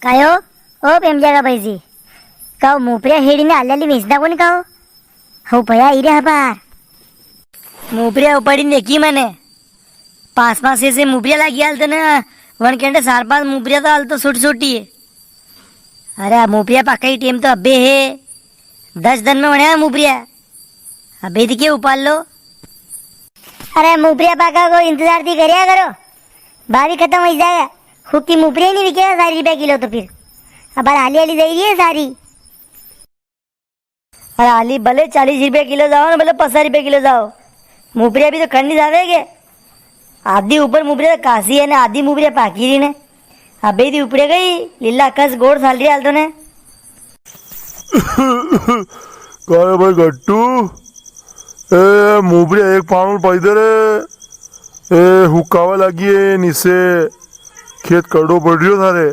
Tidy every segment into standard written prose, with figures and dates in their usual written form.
काय हो ओ पेमजा का पैसे का मोपऱ्या हेडीने आल्याली वेचदा कोणी का हो भया इरे हबार मोपऱ्या उपाडी नेकी मने पाच पाच से मुबरिया लागी आलत ना वन केंटे 4-5 मुबरिया तो आलतो छोटी छोटी है। अरे मुबरिया पाका टीम तो अबे है 10 दिन में बने मुबरिया अबे दिखे उपाल लो। अरे मुबरिया पाका को इंतजार थी करिया करो बारी खत्म हो जाएगा खूब की मुबरिया नहीं बिकेगा 60 रुपया किलो तो फिर अब आली आली जाएगी है सारी। अरे आली भले 40 रुपया किलो जाओ ना भले 50 रुपया किलो जाओ मुबरिया भी तो खंडी जावेगे आधी ऊपर मुबरिया कासी है ना आधी मुबरिया पाकी रही ने अबे दी उपड़े गई लीला कस गोड़ साल रही हाल तो ने काय भाई गट्टू ए मुबरिया एक पाउंड पैदर ए हुक्कावा लगी है नीचे खेत कड़ो पड़ रही हो सारे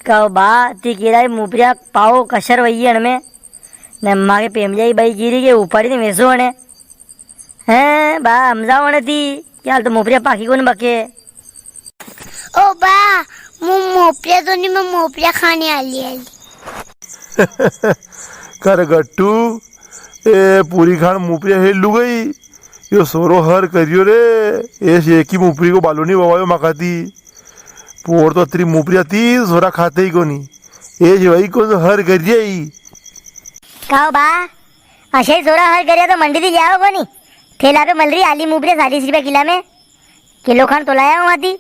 कहो बा ती किराए मुबरिया पाओ कशर वही है में ने मागे पेमजाई बाई गिरी के ऊपर ही वेसो हने हैं बा हमजा होने थी क्या तो मुबरिया पाकी को नहीं बके ओ बा मोपरिया तो नहीं मैं मोपरिया खाने आली है। कर गट्टू ए पूरी खान मुपरिया हेल लू गई यो सोरो हर करियो रे एस एक ही मुपरी को बालोनी बवायो मकाती पोर तो तेरी मुपरिया थी सोरा खाते ही को नहीं एज वही को हर करिए ही कहो बा अशे ही सोरा हर करिया तो मंडी थी जाओ को नहीं ठेला पे मल रही आली मुबरिया 40 रुपया किला में किलो खान तो लाया हूँ आती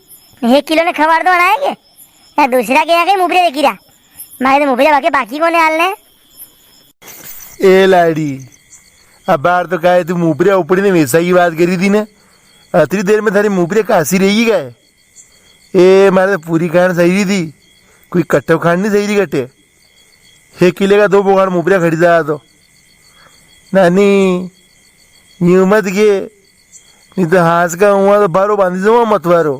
1 किलो ने खबर तो बनाएंगे या दूसरा के यहाँ कहीं मुबरिया देखी रहा मारे तो मुबरिया बाकी बाकी को नहीं हालने ए लाड़ी अब बार तो कहे तू मुपरिया ऊपरी ने वैसा की बात करी थी ना अतरी देर में थारी मुपरिया कासी रहेगी गए ए मारे तो पूरी खान सही रही थी कोई कट्टे खान नहीं सही रही कट्टे 1 किले का 2 बोगाड़ मुपरिया खरीदा तो नानी यूं मत के नहीं तो हाथ का हुआ तो बारो बांधी दो मत वारो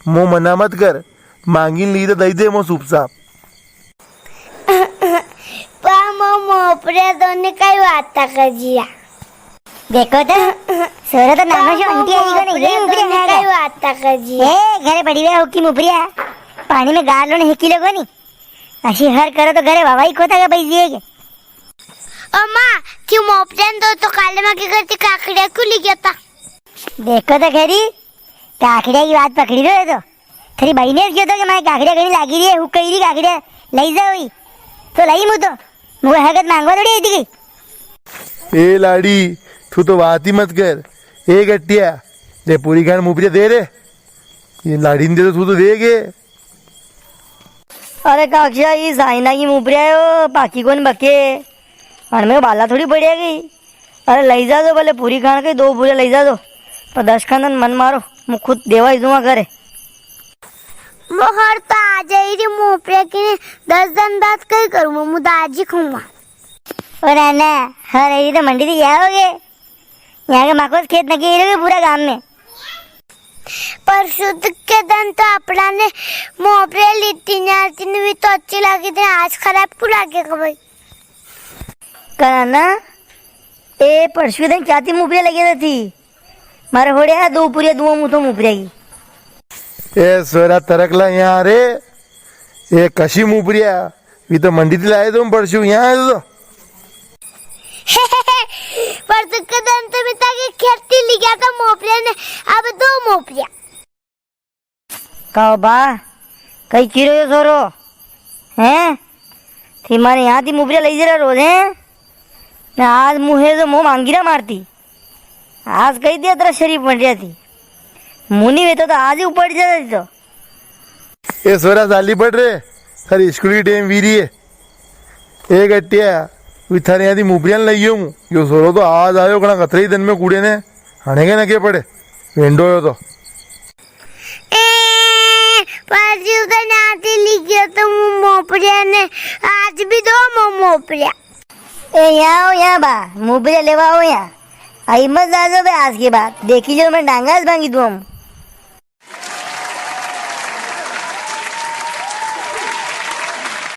मुँह मना मत कर मांगी ली तो दई दे मो सूप साप पा मोपरिया तो ने कई बात कर जिया देखो तो सोरा तो नानो जो आंटी आई को नहीं ये मुबरिया है कई बात कर जिया ए घरे पड़ी हुई हुक्की मुबरिया पानी में गाड़ लो ने 1 किलो को नहीं अशी हर करो तो घरे वावाई खोता का पैसे है ओ माँ क्यों मोपरिया तो काले माँ की करती काकड़िया क्यों ली गया था। देखो तो खरी काकड़िया की बात पकड़ी लो तो तेरी बहन ने क्यों तो कि मैं काकड़िया कहीं लागी रही है हुक कही रही काकड़िया लई जा हुई तो लई मुँह तो मुझे हरकत मांगवा थोड़ी आई थी ए लाड़ी तू तो बात ही मत कर ए गट्टिया जे पूरी खान मुपरिया दे रे ये लाड़ी ने दे तो तू तो देगे। अरे काक्षा ये साइना की मुबरिया है वो बाकी कौन बके और में बाला थोड़ी बढ़िया गई अरे लई जा दो भले पूरी खान के 2 बुरे लई जा दो पर 10 खान मन मारो मैं खुद देवा ही दूंगा करे वो हर तो आ जाएगी मोपरिया की 10 दिन बाद कहीं करूँगा मुझे आज ही खाऊंगा और ना हर यही तो मंडी से जाओगे यहाँ के माकोस खेत न के पूरा गांव में परसों के दिन तो अपना ने मोपरिया लीती ने भी तो अच्छी लगी थी आज खराब क्यों लगे भाई कहना ए परसों दिन क्या थी मुबरिया लगी थी मारे होड़े 2 पूरे 2 मुँह तो मुबरिया की ए सोरा तरकला यहाँ रे ए कशी मुपरिया ये तो मंडी से लाए तुम परसों यहाँ आए तो परसों के दिन तो मैं ताकि खेती ली गया था मोपरिया ने अब 2 मोपरिया कहो बा कई किलो यो सोरो हैं थी मारे यहाँ थी मुबरिया लई जरा रोज हैं ना आज मुँहे तो मुँह मांगी ना मारती आज कही दिया तेरा शरीफ बन रहा थी मुनी में तो आज ही ऊपर जाती तो ए सोरा साली पड़ रे सर स्कूल की टाइम वीरी है ए गट्टिया थारे यहाँ मुबरिया लगी हूँ यो सोरो तो आज आयो कना कतरे दिन में कूड़े ने हनेगे ना के पड़े वेंडो हो तो परसों तो नाती ली गया तो मोपरिया ने आज भी 2 मोपरिया ए यहाँ हो यहाँ बा मुबरिया लेवा हो यहाँ आई मत जा दो बे आज के बाद देखी जो मैं डांगा भांगी दूँ हम